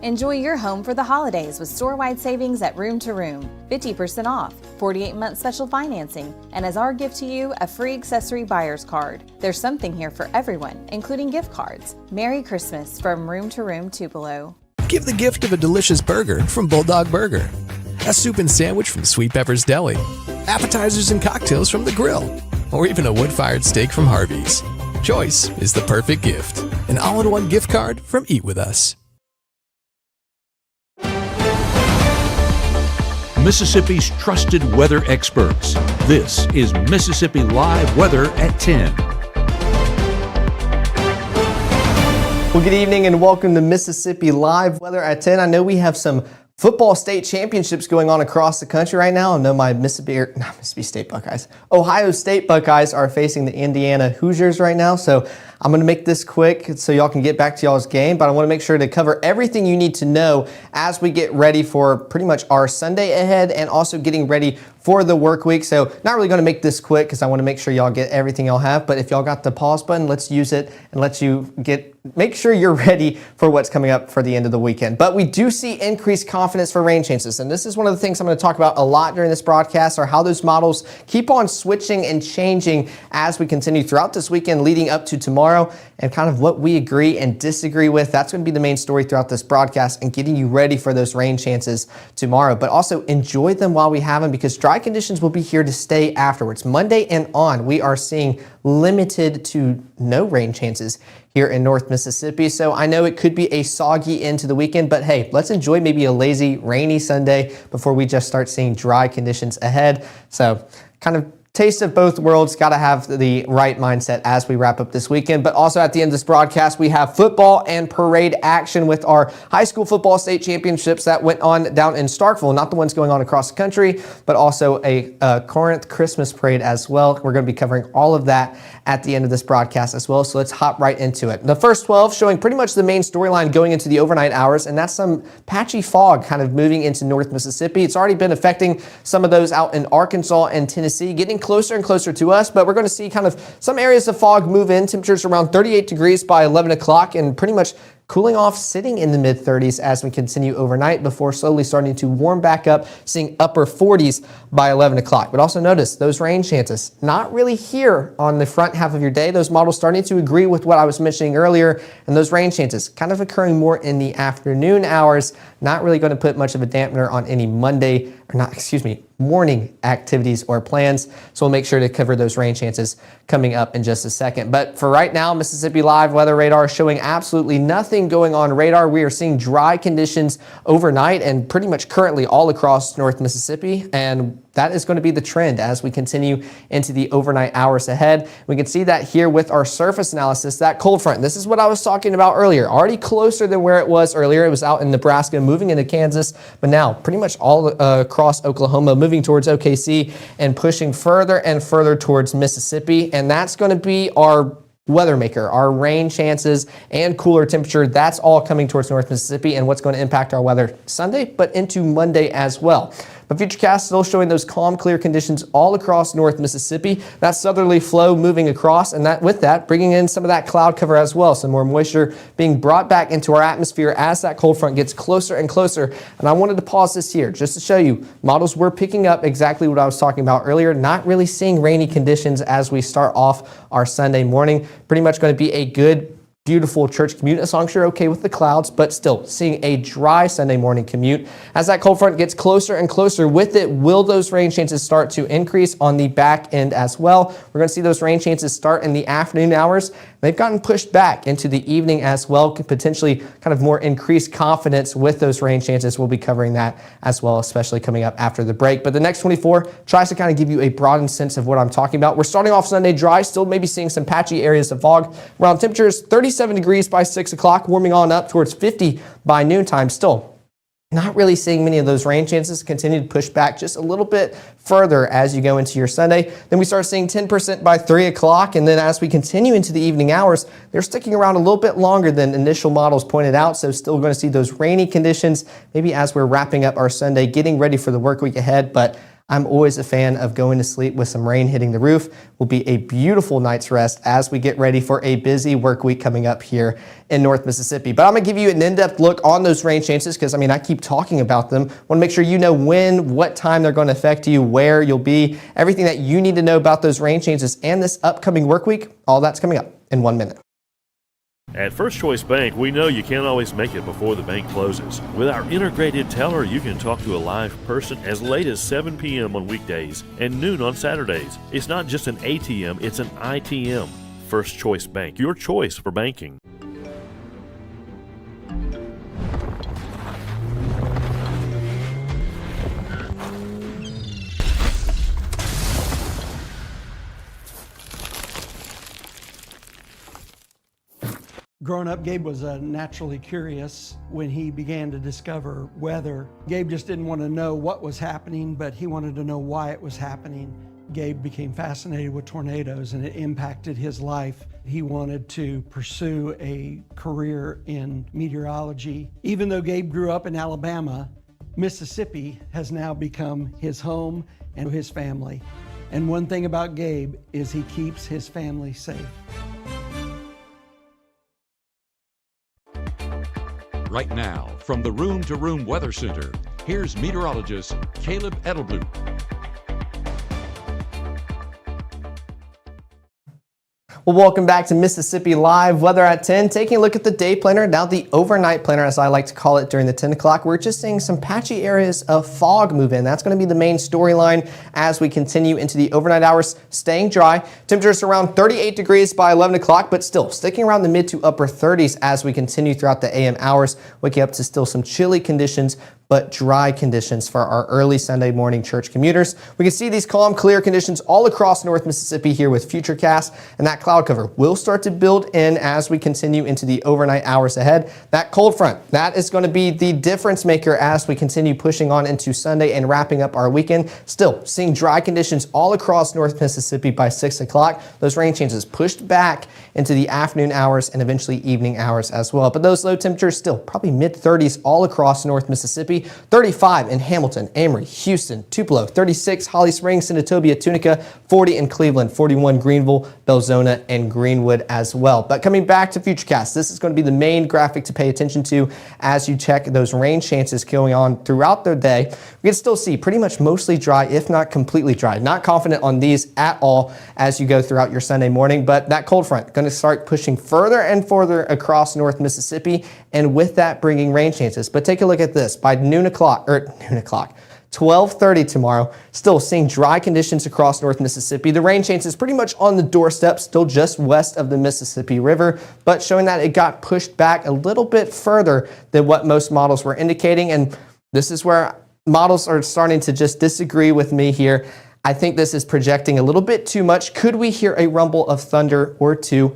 Enjoy your home for the holidays with store-wide savings at Room to Room. 50% off, 48-month special financing, and as our gift to you, a free accessory buyer's card. There's something here for everyone, including gift cards. Merry Christmas from Room to Room Tupelo. Give the gift of a delicious burger from Bulldog Burger. A soup and sandwich from Sweet Pepper's Deli. Appetizers and cocktails from The Grill. Or even a wood-fired steak from Harvey's. Choice is the perfect gift. An all-in-one gift card from Eat With Us. Mississippi's trusted weather experts. This is Mississippi Live Weather at 10. Well, good evening and welcome to Mississippi Live Weather at 10. I know we have some football state championships going on across the country right now. I know my Mississippi State Buckeyes. Ohio State Buckeyes are facing the Indiana Hoosiers right now. So I'm going to make this quick so y'all can get back to y'all's game, but I want to make sure to cover everything you need to know as we get ready for pretty much our Sunday ahead and also getting ready for the work week. So not really going to make this quick because I want to make sure y'all get everything y'all have, but if y'all got the pause button, let's use it and let you make sure you're ready for what's coming up for the end of the weekend. But we do see increased confidence for rain chances, and this is one of the things I'm going to talk about a lot during this broadcast, are how those models keep on switching and changing as we continue throughout this weekend leading up to tomorrow, and kind of what we agree and disagree with. That's going to be the main story throughout this broadcast and getting you ready for those rain chances tomorrow. But also enjoy them while we have them, because dry conditions will be here to stay afterwards. Monday and on, we are seeing limited to no rain chances here in North Mississippi. So I know it could be a soggy end to the weekend, but hey, let's enjoy maybe a lazy, rainy Sunday before we just start seeing dry conditions ahead. So kind of taste of both worlds. Got to have the right mindset as we wrap up this weekend. But also at the end of this broadcast, we have football and parade action with our high school football state championships that went on down in Starkville. Not the ones going on across the country, but also a Corinth Christmas parade as well. We're going to be covering all of that at the end of this broadcast as well. So let's hop right into it. The first 12 showing pretty much the main storyline going into the overnight hours, and that's some patchy fog kind of moving into North Mississippi. It's already been affecting some of those out in Arkansas and Tennessee, getting closer and closer to us, but we're going to see kind of some areas of fog move in. Temperatures around 38 degrees by 11 o'clock and pretty much cooling off, sitting in the mid-30s as we continue overnight before slowly starting to warm back up, seeing upper 40s by 11 o'clock. But also notice those rain chances, not really here on the front half of your day. Those models starting to agree with what I was mentioning earlier, and those rain chances kind of occurring more in the afternoon hours, not really going to put much of a dampener on any morning activities or plans. So we'll make sure to cover those rain chances coming up in just a second. But for right now, Mississippi Live Weather Radar showing absolutely nothing going on radar. We are seeing dry conditions overnight and pretty much currently all across North Mississippi, and that is going to be the trend as we continue into the overnight hours ahead. We can see that here with our surface analysis, that cold front. This is what I was talking about earlier, already closer than where it was earlier. It was out in Nebraska, moving into Kansas, but now pretty much all across Oklahoma, moving towards OKC and pushing further and further towards Mississippi. And that's going to be our weather maker, our rain chances and cooler temperature. That's all coming towards North Mississippi and what's going to impact our weather Sunday, but into Monday as well. But Futurecast still showing those calm, clear conditions all across North Mississippi. That southerly flow moving across, and with that bringing in some of that cloud cover as well. Some more moisture being brought back into our atmosphere as that cold front gets closer and closer. And I wanted to pause this here just to show you models were picking up exactly what I was talking about earlier. Not really seeing rainy conditions as we start off our Sunday morning. Pretty much going to be a good, beautiful church commute, as long as you're okay with the clouds, but still seeing a dry Sunday morning commute. As that cold front gets closer and closer with it, will those rain chances start to increase on the back end as well? We're going to see those rain chances start in the afternoon hours. They've gotten pushed back into the evening as well, potentially kind of more increased confidence with those rain chances. We'll be covering that as well, especially coming up after the break. But the next 24 tries to kind of give you a broadened sense of what I'm talking about. We're starting off Sunday dry, still maybe seeing some patchy areas of fog. Around temperatures 37 degrees by 6 o'clock, warming on up towards 50 by noontime. Still not really seeing many of those rain chances. Continue to push back just a little bit further as you go into your Sunday. Then we start seeing 10% by 3 o'clock. And then as we continue into the evening hours, they're sticking around a little bit longer than initial models pointed out. So still going to see those rainy conditions maybe as we're wrapping up our Sunday, getting ready for the work week ahead. But I'm always a fan of going to sleep with some rain hitting the roof. Will be a beautiful night's rest as we get ready for a busy work week coming up here in North Mississippi. But I'm going to give you an in-depth look on those rain chances because, I keep talking about them. Want to make sure you know when, what time they're going to affect you, where you'll be, everything that you need to know about those rain changes and this upcoming work week. All that's coming up in 1 minute. At First Choice Bank, we know you can't always make it before the bank closes. With our integrated teller, you can talk to a live person as late as 7 p.m. on weekdays and noon on Saturdays. It's not just an ATM, it's an ITM. First Choice Bank, your choice for banking. Growing up, Gabe was naturally curious when he began to discover weather. Gabe just didn't want to know what was happening, but he wanted to know why it was happening. Gabe became fascinated with tornadoes and it impacted his life. He wanted to pursue a career in meteorology. Even though Gabe grew up in Alabama, Mississippi has now become his home and his family. And one thing about Gabe is he keeps his family safe. Right now, from the Room to Room Weather Center, here's meteorologist Caleb Edelblut. Well, welcome back to Mississippi Live Weather at 10. Taking a look at the day planner, now the overnight planner, as I like to call it during the 10 o'clock. We're just seeing some patchy areas of fog move in. That's going to be the main storyline as we continue into the overnight hours, staying dry. Temperatures around 38 degrees by 11 o'clock, but still sticking around the mid to upper 30s as we continue throughout the AM hours, waking up to still some chilly conditions, but dry conditions for our early Sunday morning church commuters. We can see these calm, clear conditions all across North Mississippi here with Futurecast, and that cloud cover will start to build in as we continue into the overnight hours ahead. That cold front, that is going to be the difference maker as we continue pushing on into Sunday and wrapping up our weekend. Still seeing dry conditions all across North Mississippi by 6 o'clock. Those rain chances pushed back into the afternoon hours and eventually evening hours as well. But those low temperatures still probably mid-30s all across North Mississippi. 35 in Hamilton, Amory, Houston, Tupelo, 36 Holly Springs, Senatobia, Tunica, 40 in Cleveland, 41 Greenville, Belzona, and Greenwood as well. But coming back to Futurecast, this is going to be the main graphic to pay attention to as you check those rain chances going on throughout the day. We can still see pretty much mostly dry, if not completely dry. Not confident on these at all as you go throughout your Sunday morning, but that cold front going to start pushing further and further across North Mississippi, and with that bringing rain chances. But take a look at this. By 12:30 tomorrow, still seeing dry conditions across North Mississippi. The rain chances pretty much on the doorstep, still just west of the Mississippi River, but showing that it got pushed back a little bit further than what most models were indicating. And this is where models are starting to just disagree with me here. I think this is projecting a little bit too much. Could we hear a rumble of thunder or two?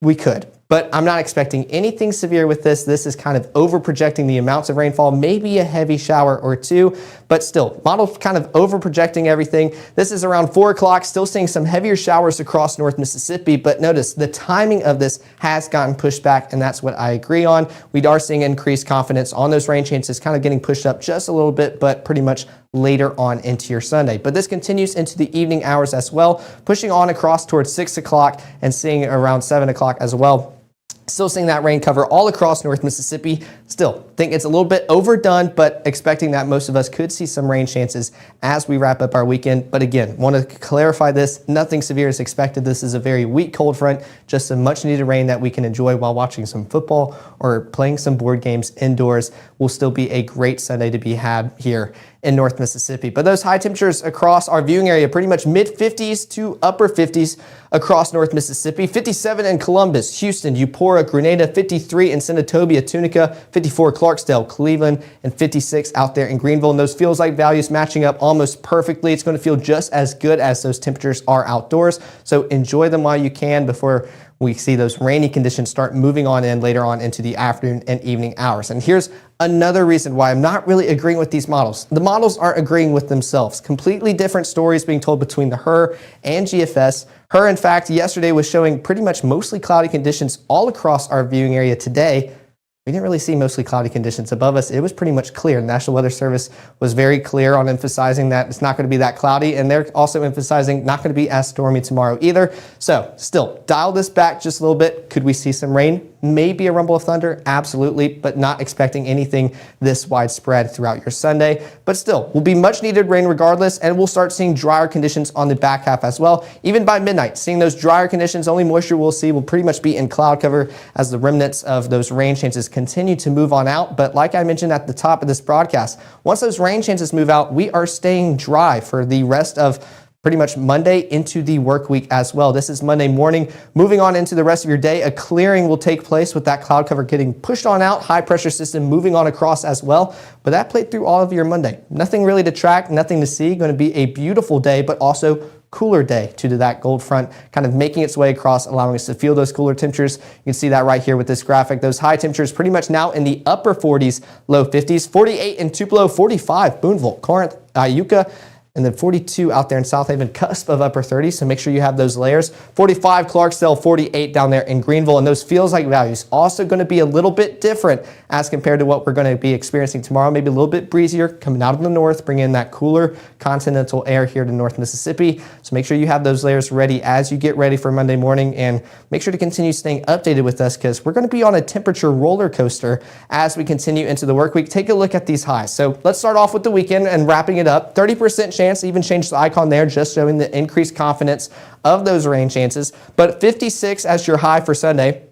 We could. But I'm not expecting anything severe with this. This is kind of over projecting the amounts of rainfall, maybe a heavy shower or two, but still, model's kind of over projecting everything. This is around 4 o'clock, still seeing some heavier showers across North Mississippi, but notice the timing of this has gotten pushed back, and that's what I agree on. We are seeing increased confidence on those rain chances, kind of getting pushed up just a little bit, but pretty much later on into your Sunday. But this continues into the evening hours as well, pushing on across towards 6 o'clock and seeing around 7 o'clock as well. Still seeing that rain cover all across North Mississippi. Still think it's a little bit overdone, but expecting that most of us could see some rain chances as we wrap up our weekend. But again, want to clarify this. Nothing severe is expected. This is a very weak cold front, just some much needed rain that we can enjoy while watching some football or playing some board games indoors. Will still be a great Sunday to be had here in North Mississippi. But those high temperatures across our viewing area, pretty much mid-50s to upper 50s across North Mississippi. 57 in Columbus, Houston, Eupora, Grenada, 53 in Senatobia, Tunica, 54 Clarksdale, Cleveland, and 56 out there in Greenville. And those feels like values matching up almost perfectly. It's going to feel just as good as those temperatures are outdoors. So enjoy them while you can before we see those rainy conditions start moving on in later on into the afternoon and evening hours. And here's another reason why I'm not really agreeing with these models. The models aren't agreeing with themselves. Completely different stories being told between the HRRR and GFS. HRRR, in fact, yesterday was showing pretty much mostly cloudy conditions all across our viewing area today. we didn't really see mostly cloudy conditions above us. It was pretty much clear. The National Weather Service was very clear on emphasizing that it's not going to be that cloudy, and they're also emphasizing not going to be as stormy tomorrow either. So still, dial this back just a little bit. Could we see some rain? Maybe a rumble of thunder, absolutely, but not expecting anything this widespread throughout your Sunday. But still, will be much needed rain regardless, and we'll start seeing drier conditions on the back half as well. Even by midnight, seeing those drier conditions, only moisture we'll see will pretty much be in cloud cover as the remnants of those rain chances continue to move on out. But like I mentioned at the top of this broadcast, once those rain chances move out, we are staying dry for the rest of pretty much Monday into the work week as well. This is Monday morning. Moving on into the rest of your day, a clearing will take place with that cloud cover getting pushed on out, high pressure system moving on across as well. But that played through all of your Monday. Nothing really to track, nothing to see. Going to be a beautiful day, but also cooler day due to that cold front kind of making its way across, allowing us to feel those cooler temperatures. You can see that right here with this graphic. Those high temperatures pretty much now in the upper 40s, low 50s, 48 in Tupelo, 45 Boonville, Corinth, Iuka, and then 42 out there in South Haven, cusp of upper 30s, so make sure you have those layers. 45 Clarksdale, 48 down there in Greenville, and those feels like values also going to be a little bit different as compared to what we're going to be experiencing tomorrow. Maybe a little bit breezier coming out of the north, bringing in that cooler continental air here to North Mississippi. So make sure you have those layers ready as you get ready for Monday morning, and make sure to continue staying updated with us because we're going to be on a temperature roller coaster as we continue into the work week. Take a look at these highs. So let's start off with the weekend and wrapping it up. 30% chance, even change the icon there, just showing the increased confidence of those rain chances. But 56 as your high for Sunday.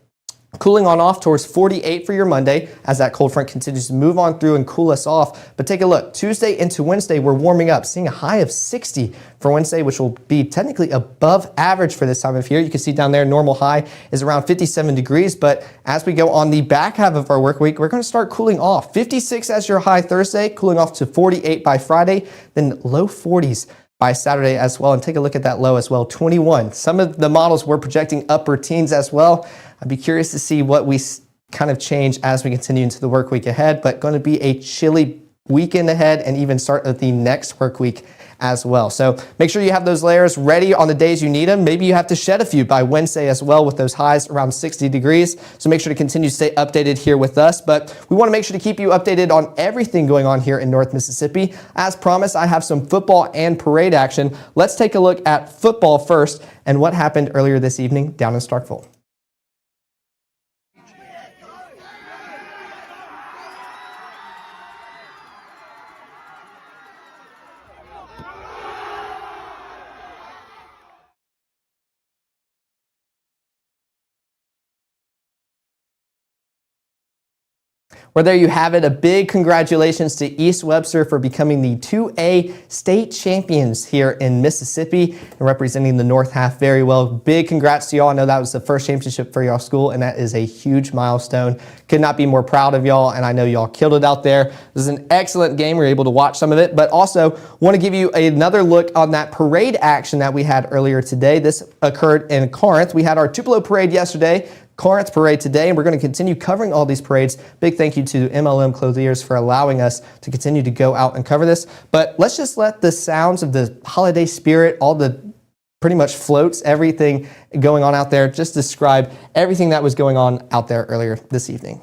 Cooling on off towards 48 for your Monday as that cold front continues to move on through and cool us off. But take a look, Tuesday into Wednesday, we're warming up, seeing a high of 60 for Wednesday, which will be technically above average for this time of year. You can see down there, normal high is around 57 degrees. But as we go on the back half of our work week, we're going to start cooling off. 56 as your high Thursday, cooling off to 48 by Friday, then low 40s by Saturday as well. And take a look at that low as well, 21. Some of the models were projecting upper teens as well. I'd be curious to see what we kind of change as we continue into the work week ahead, but going to be a chilly weekend ahead and even start of the next work week as well. So make sure you have those layers ready on the days you need them. Maybe you have to shed a few by Wednesday as well with those highs around 60 degrees. So make sure to continue to stay updated here with us. But we want to make sure to keep you updated on everything going on here in North Mississippi. As promised, I have some football and parade action. Let's take a look at football first and what happened earlier this evening down in Starkville. Well, there you have it. A big congratulations to East Webster for becoming the 2A state champions here in Mississippi and representing the North half very well. Big congrats to y'all. I know that was the first championship for y'all school, and that is a huge milestone. Could not be more proud of y'all, and I know y'all killed it out there. This is an excellent game. We were able to watch some of it, but also want to give you another look on that parade action that we had earlier today. This occurred in Corinth. We had our Tupelo parade yesterday, Corinth parade today, and we're going to continue covering all these parades. Big thank you to MLM Clothiers for allowing us to continue to go out and cover this. But let's just let the sounds of the holiday spirit, all the pretty much floats, everything going on out there, just describe everything that was going on out there earlier this evening.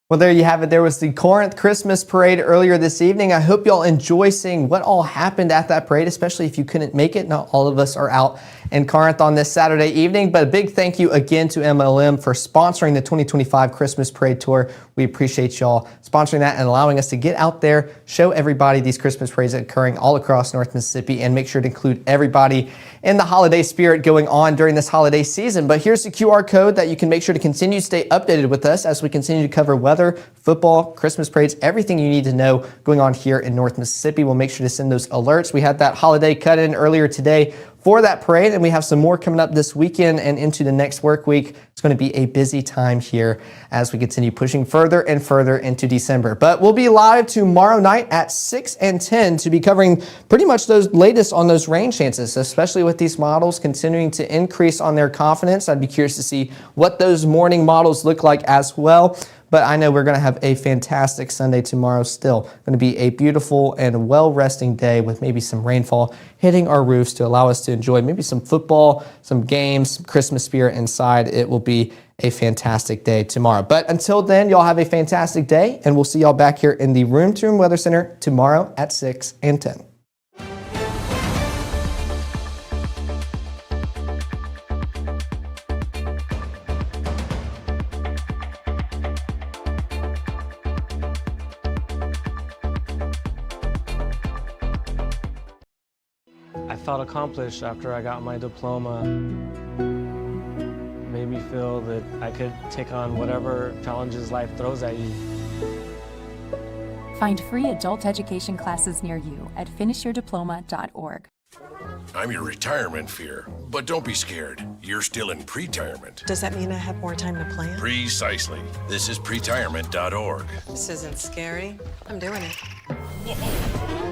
Well, there you have it. There was the Corinth Christmas Parade earlier this evening. I hope y'all enjoy seeing what all happened at that parade, especially if you couldn't make it. Not all of us are out in Corinth on this Saturday evening, but a big thank you again to MLM for sponsoring the 2025 Christmas Parade Tour. We appreciate y'all sponsoring that and allowing us to get out there, show everybody these Christmas parades occurring all across North Mississippi, and make sure to include everybody in the holiday spirit going on during this holiday season. But here's the QR code that you can make sure to continue to stay updated with us as we continue to cover weather, football, Christmas parades, everything you need to know going on here in North Mississippi. We'll make sure to send those alerts. We had that holiday cut-in earlier today for that parade, and we have some more coming up this weekend and into the next work week. It's going to be a busy time here as we continue pushing further and further into December. But we'll be live tomorrow night at 6 and 10 to be covering pretty much those latest on those rain chances, especially with these models continuing to increase on their confidence. I'd be curious to see what those morning models look like as well. But I know we're going to have a fantastic Sunday tomorrow still. Going to be a beautiful and well-resting day with maybe some rainfall hitting our roofs to allow us to enjoy maybe some football, some games, some Christmas spirit inside. It will be a fantastic day tomorrow. But until then, y'all have a fantastic day, and we'll see y'all back here in the Room to Room Weather Center tomorrow at 6 and 10. I felt accomplished after I got my diploma. Made me feel that I could take on whatever challenges life throws at you. Find free adult education classes near you at finishyourdiploma.org. I'm your retirement fear, but don't be scared. You're still in pre-tirement. Does that mean I have more time to plan? Precisely. This is pretirement.org. This isn't scary. I'm doing it.